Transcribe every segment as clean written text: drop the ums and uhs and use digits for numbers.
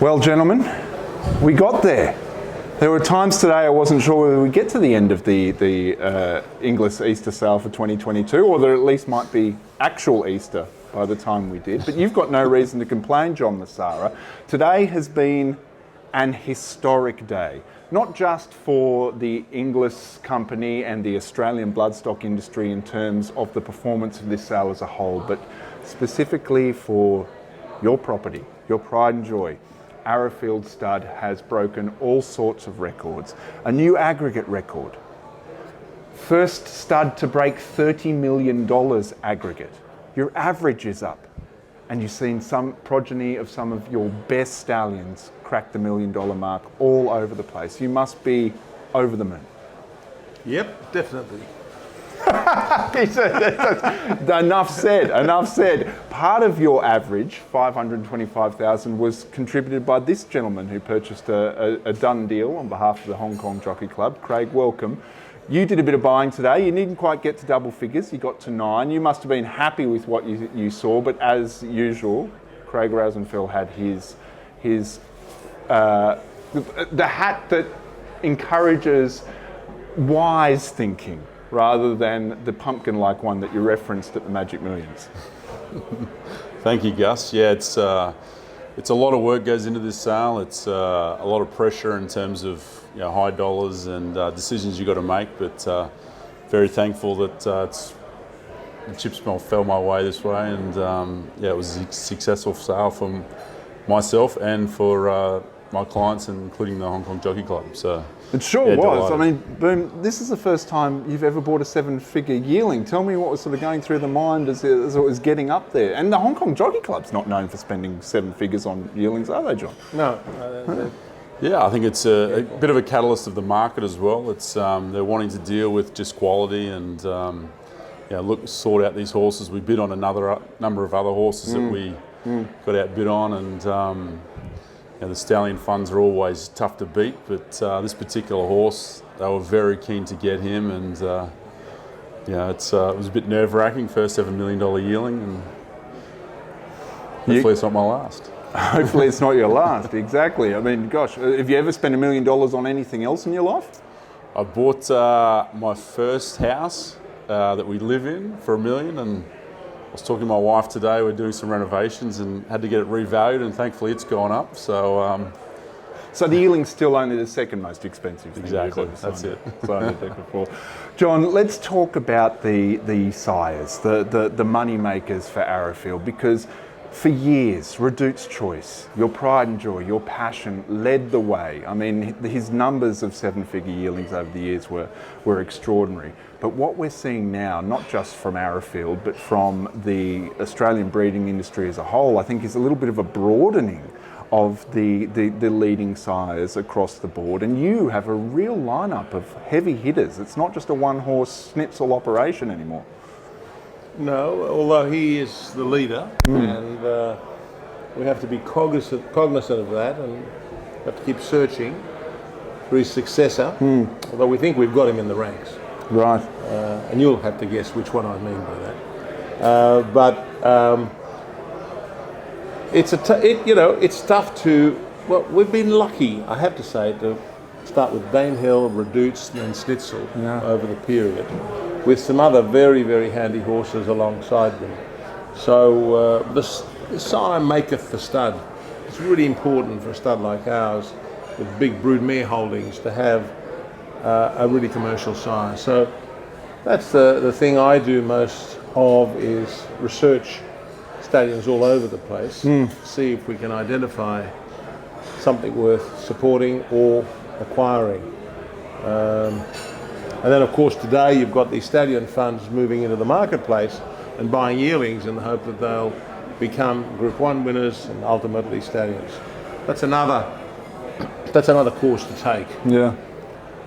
Well, gentlemen, we got there. There were times today I wasn't sure whether we'd get to the end of the Inglis Easter Sale for 2022, or there at least might be actual Easter by the time we did. But you've got no reason to complain, John Messara. Today has been an historic day, not just for the Inglis company and the Australian bloodstock industry in terms of the performance of this sale as a whole, but specifically for your property, your pride and joy. Arrowfield stud has broken all sorts of records. A new aggregate record. First stud to break $30 million aggregate. Your average is up. And you've seen some progeny of some of your best stallions crack the $1 million mark all over the place. You must be over the moon. Yep, definitely. Enough said, enough said. Part of your average, 525,000, was contributed by this gentleman who purchased a done deal on behalf of the Hong Kong Jockey Club. Craig, welcome. You did a bit of buying today. You didn't quite get to double figures. You got to 9. You must have been happy with what you saw, but as usual, Craig Rounsefell had the hat that encourages wise thinking, rather than the pumpkin-like one that you referenced at the Magic Millions. Thank you, Gus. Yeah, it's a lot of work goes into this sale. It's a lot of pressure in terms of high dollars and decisions you got to make. But very thankful that the chips fell my way this way, and it was a successful sale for myself and for my clients, including the Hong Kong Jockey Club. So. It sure was. Delighted. I mean, Boom, this is the first time you've ever bought a 7-figure yearling. Tell me what was sort of going through the mind as it was getting up there. And the Hong Kong Jockey Club's not known for spending 7 figures on yearlings, are they, John? No. Yeah, I think it's a bit of a catalyst of the market as well. It's they're wanting to deal with just quality and sort out these horses. We bid on another number of other horses that we got outbid on, and the stallion funds are always tough to beat, but this particular horse, they were very keen to get him, and it was a bit nerve-wracking, first $7 million yearling, and hopefully it's not my last. Hopefully it's not your last, exactly. I mean, gosh, have you ever spent $1 million on anything else in your life? I bought my first house that we live in for $1 million, and I was talking to my wife today. We're doing some renovations and had to get it revalued, and thankfully it's gone up. So, so the yearling's still only the second most expensive thing. Exactly, that's it. John, let's talk about the sires, the money makers for Arrowfield, because for years, Redute's Choice, your pride and joy, your passion led the way. I mean, his numbers of 7-figure yearlings over the years were extraordinary. But what we're seeing now, not just from Arrowfield, but from the Australian breeding industry as a whole, I think is a little bit of a broadening of the leading sires across the board. And you have a real lineup of heavy hitters. It's not just a one-horse schnitzel operation anymore. No, although he is the leader, and we have to be cognizant of that, and have to keep searching for his successor, although we think we've got him in the ranks. Right. And you'll have to guess which one I mean by that. It's tough to. Well, we've been lucky, I have to say, to start with Danehill, Redute's, and Schnitzel over the period, with some other very, very handy horses alongside them. So the sire maketh the stud. It's really important for a stud like ours, with big broodmare holdings, to have a really commercial sire. So that's the thing I do most of, is research stallions all over the place, see if we can identify something worth supporting or acquiring. And then of course today you've got these stallion funds moving into the marketplace and buying yearlings in the hope that they'll become Group 1 winners and ultimately stallions. That's another course to take. Yeah.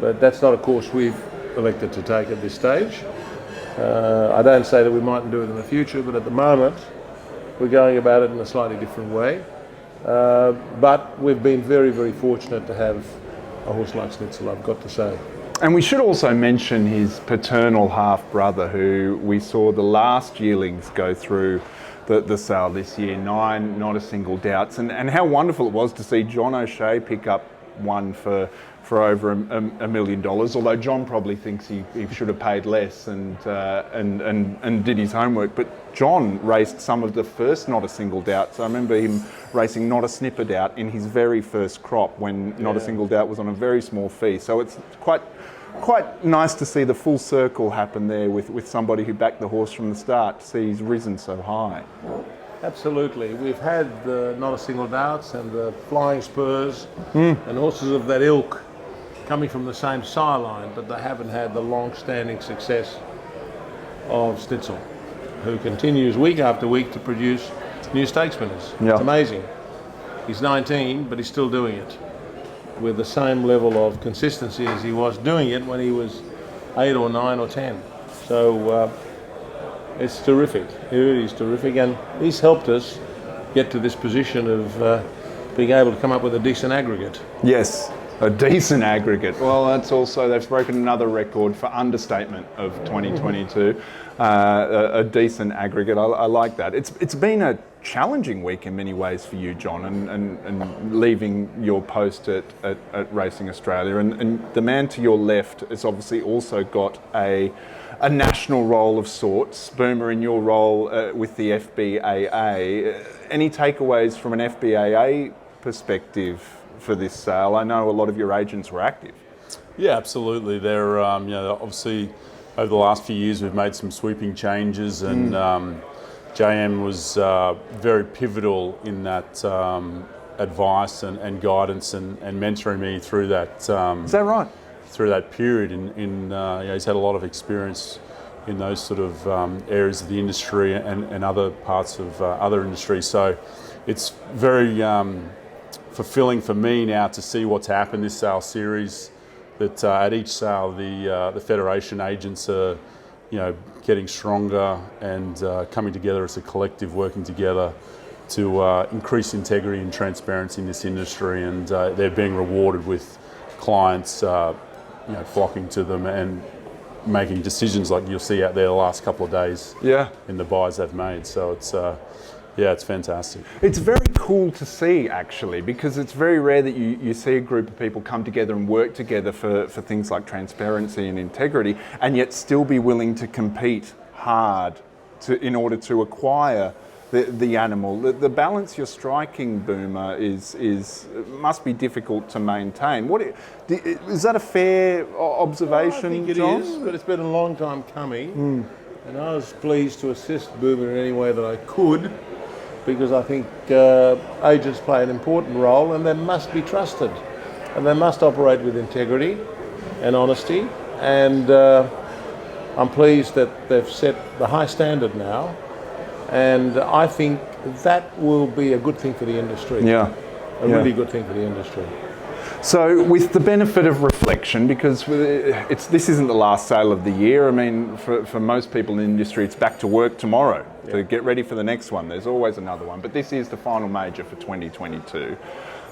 But that's not a course we've elected to take at this stage. I don't say that we mightn't do it in the future, but at the moment we're going about it in a slightly different way. But we've been very, very fortunate to have a horse like Schnitzel, I've got to say. And we should also mention his paternal half-brother, who we saw the last yearlings go through the sale this year. 9, not a single doubts, and how wonderful it was to see John O'Shea pick up one for over $1 million. Although John probably thinks he should have paid less and did his homework. But John raced some of the first Not a Single Doubt. So I remember him racing Not a Snipper Doubt in his very first crop when Not a Single Doubt was on a very small fee. So it's quite nice to see the full circle happen there with somebody who backed the horse from the start, to see he's risen so high. Absolutely. We've had the Not a Single Doubts and the Flying Spurs and horses of that ilk coming from the same sire line, but they haven't had the long-standing success of Snitzel, who continues week after week to produce new stakes winners. Yeah. It's amazing. He's 19, but he's still doing it with the same level of consistency as he was doing it when he was 8 or 9 or 10. So it's terrific. It really is terrific, and he's helped us get to this position of being able to come up with a decent aggregate. Yes, a decent aggregate. Well, that's also, they've broken another record for understatement of 2022. A decent aggregate. I like that. It's been a challenging week in many ways for you, John, and leaving your post at Racing Australia. And the man to your left has obviously also got a national role of sorts. Boomer, in your role with the FBAA, any takeaways from an FBAA perspective for this sale? I know a lot of your agents were active. Yeah, absolutely. They're obviously over the last few years we've made some sweeping changes, and JM was very pivotal in that advice and guidance and mentoring me through that. Is that right? Through that period, he's had a lot of experience in those sort of areas of the industry and other parts of other industries. So it's very fulfilling for me now to see what's happened this sale series. That at each sale, the federation agents are, getting stronger and coming together as a collective, working together to increase integrity and transparency in this industry, and they're being rewarded with clients, flocking to them and making decisions like you'll see out there the last couple of days. Yeah. In the buys they've made. So it's fantastic. It's very cool to see, actually, because it's very rare that you see a group of people come together and work together for things like transparency and integrity, and yet still be willing to compete hard in order to acquire the animal. The balance you're striking, Boomer, must be difficult to maintain. Is that a fair observation, I think it John? is, but it's been a long time coming, and I was pleased to assist Boomer in any way that I could, because I think agents play an important role, and they must be trusted, and they must operate with integrity and honesty, and I'm pleased that they've set the high standard now, and I think that will be a good thing for the industry. Yeah. Really good thing for the industry. So, with the benefit of reflection, because this isn't the last sale of the year. I mean, for most people in the industry, it's back to work tomorrow to get ready for the next one. There's always another one, but this is the final major for 2022.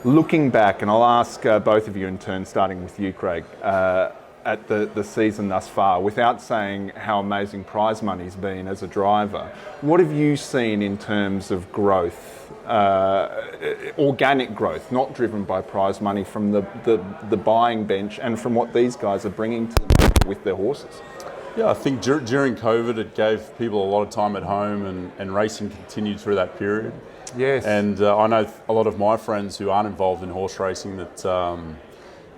Looking back, and I'll ask both of you in turn, starting with you, Craig, at the season thus far, without saying how amazing prize money's been as a driver, what have you seen in terms of growth? Organic growth, not driven by prize money, from the buying bench and from what these guys are bringing to the market with their horses? Yeah, I think during COVID it gave people a lot of time at home, and racing continued through that period. Yes. And I know a lot of my friends who aren't involved in horse racing that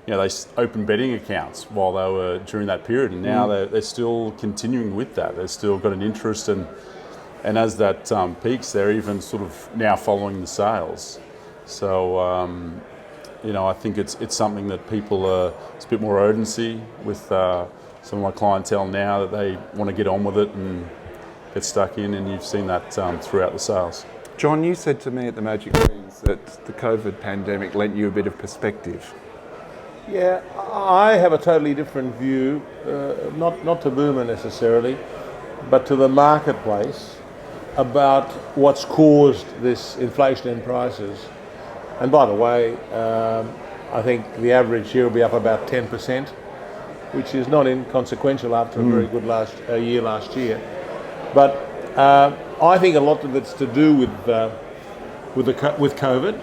they opened betting accounts while they were during that period, and now they're still continuing with that. They've still got an interest, and as that peaks, they're even sort of now following the sales. So I think it's something that people it's a bit more urgency with some of my clientele now, that they want to get on with it and get stuck in, and you've seen that throughout the sales. John, you said to me at the Magic Queens that the COVID pandemic lent you a bit of perspective. Yeah, I have a totally different view, not to Boomer necessarily, but to the marketplace, about what's caused this inflation in prices. And by the way, I think the average here will be up about 10%, which is not inconsequential after a very good year last year. But I think a lot of it's to do with COVID,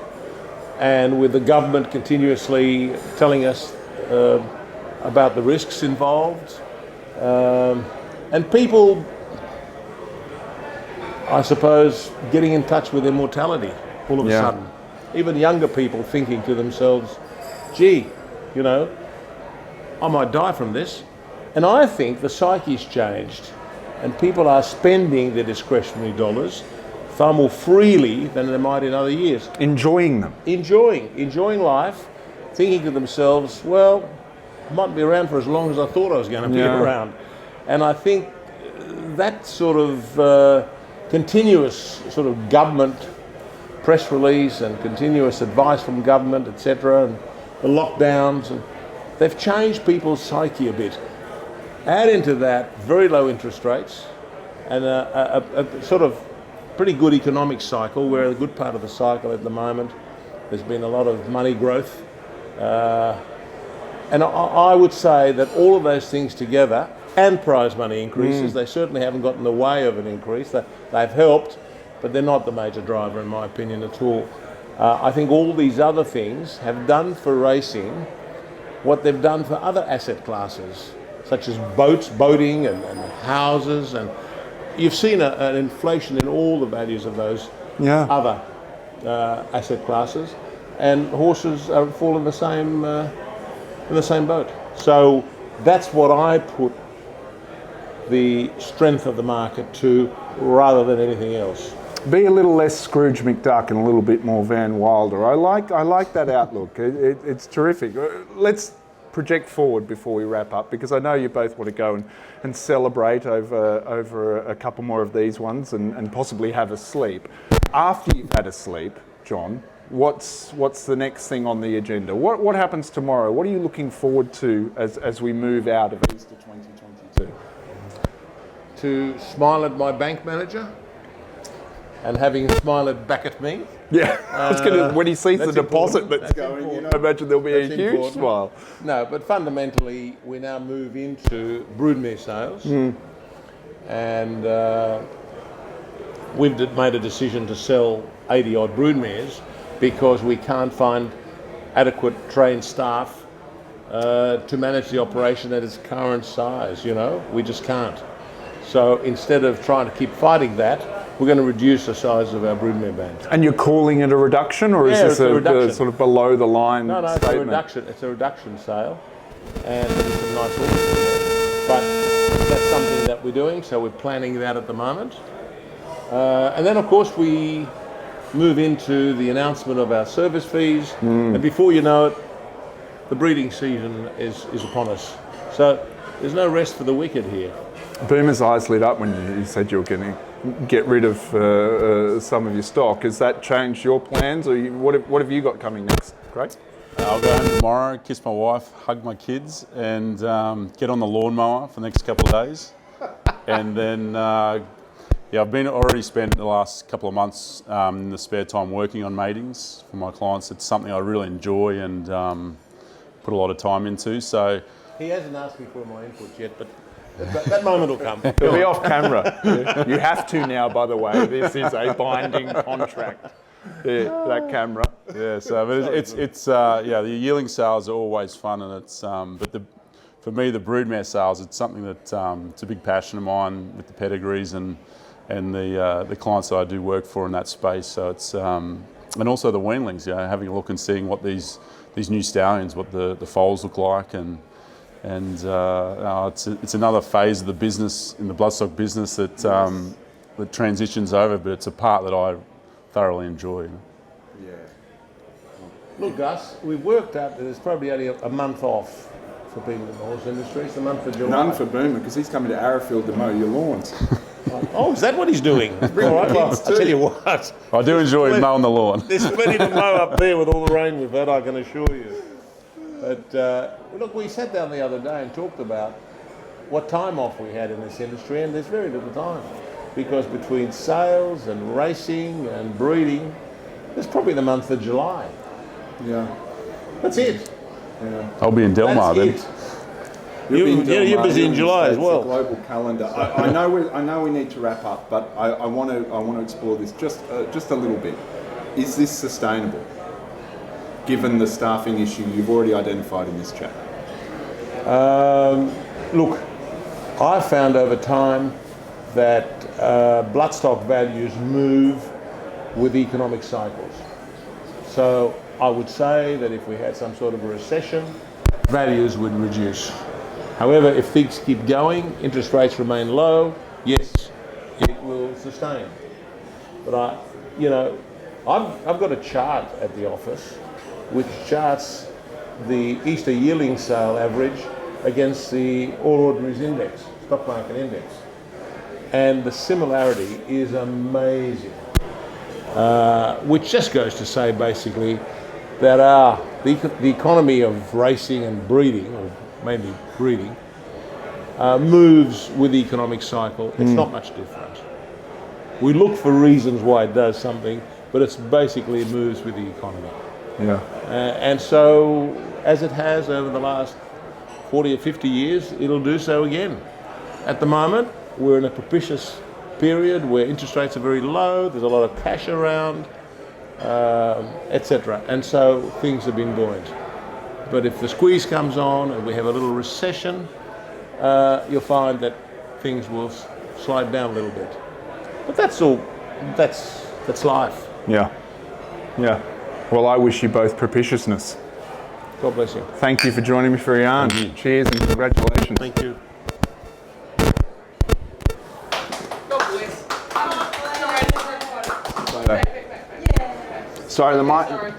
and with the government continuously telling us about the risks involved, and people, I suppose, getting in touch with their mortality all of a sudden. Even younger people thinking to themselves, gee, you know, I might die from this. And I think the psyche's changed, and people are spending their discretionary dollars far more freely than they might in other years. Enjoying them. Enjoying life, thinking to themselves, well, I might be around for as long as I thought I was going to be around. And I think that sort of continuous sort of government press release and continuous advice from government, etc., and the lockdowns, and they've changed people's psyche a bit. Add into that very low interest rates and a sort of pretty good economic cycle. We're a good part of the cycle at the moment. There's been a lot of money growth. And I would say that all of those things together, and prize money increases, they certainly haven't got in the way of an increase. They've helped, but they're not the major driver in my opinion at all. I think all these other things have done for racing what they've done for other asset classes, such as boating and houses, and you've seen an inflation in all the values of those other asset classes, and horses fall in the same boat. So that's what I put the strength of the market to, rather than anything else. Be a little less Scrooge McDuck and a little bit more Van Wilder. I like that outlook. It's terrific. Let's project forward before we wrap up, because I know you both want to go and celebrate over a couple more of these ones and possibly have a sleep. After you've had a sleep, John, what's the next thing on the agenda? What happens tomorrow? What are you looking forward to as we move out of Easter 2022? To smile at my bank manager and having him smile back at me. Yeah, I was gonna, when he sees the deposit that's going, important. you know, I imagine there'll be That's a huge important. smile. No, but fundamentally, we now move into broodmare sales, and we've made a decision to sell 80 odd broodmares because we can't find adequate trained staff to manage the operation at its current size. You know, we just can't. So instead of trying to keep fighting that, we're going to reduce the size of our broodmare band. And you're calling it a reduction, or is this a sort of below the line No, statement? it's a reduction. It's a reduction sale, and there's some nice orders in there. But that's something that we're doing, so we're planning that at the moment. And then, of course, we move into the announcement of our service fees, and before you know it, the breeding season is upon us. So there's no rest for the wicked here. Boomer's eyes lit up when you said you were going to get rid of some of your stock. Has that changed your plans, or what have you got coming next, Craig? I'll go home tomorrow, kiss my wife, hug my kids, and get on the lawnmower for the next couple of days. And then, I've already spent the last couple of months in the spare time working on matings for my clients. It's something I really enjoy and put a lot of time into. So He hasn't asked me for my input yet, but that moment will come. It'll be off camera. You have to now, by the way. This is a binding contract. That camera. yeah, so but the yearling sales are always fun, and it's for me the broodmare sales, it's something that it's a big passion of mine with the pedigrees and the clients that I do work for in that space. So it's and also the weanlings, having a look and seeing what these new stallions, what the foals look like, and it's another phase of the business, in the bloodstock business, that transitions over, but it's a part that I thoroughly enjoy. Yeah. Look, Gus, we've worked out that there's probably only a month off for people in the horse industry. It's the month of July. None for Boomer, because he's coming to Arrowfield to mow your lawns. Oh, is that what he's doing? All right, well, I'll tell you what. I do enjoy mowing the lawn. There's plenty to mow up there with all the rain we've had, I can assure you. But look, we sat down the other day and talked about what time off we had in this industry, and there's very little time, because between sales and racing and breeding, there's probably the month of July. Yeah. That's it. Yeah. I'll be in Delmar then. That's it. You're busy in July as well. Global calendar. I know we need to wrap up, but I want to explore this just a little bit. Is this sustainable, given the staffing issue you've already identified in this chat? Look, I've found over time that bloodstock values move with economic cycles. So I would say that if we had some sort of a recession, values would reduce. However, if things keep going, interest rates remain low, yes, it will sustain. But I've got a chart at the office which charts the Easter Yearling Sale average against the All Ordinaries Index, stock market index. And the similarity is amazing, which just goes to say basically that the economy of racing and breeding, or mainly breeding, moves with the economic cycle. It's not much different. We look for reasons why it does something, but it's basically it moves with the economy. Yeah. And so, as it has over the last 40 or 50 years, it'll do so again. At the moment, we're in a propitious period where interest rates are very low, there's a lot of cash around, etc. And so things have been buoyant. But if the squeeze comes on and we have a little recession, you'll find that things will slide down a little bit. But that's all. That's life. Yeah. Yeah. Well, I wish you both propitiousness. God bless you. Thank you for joining me for a yarn. Cheers and congratulations. Thank you. Sorry, the mic.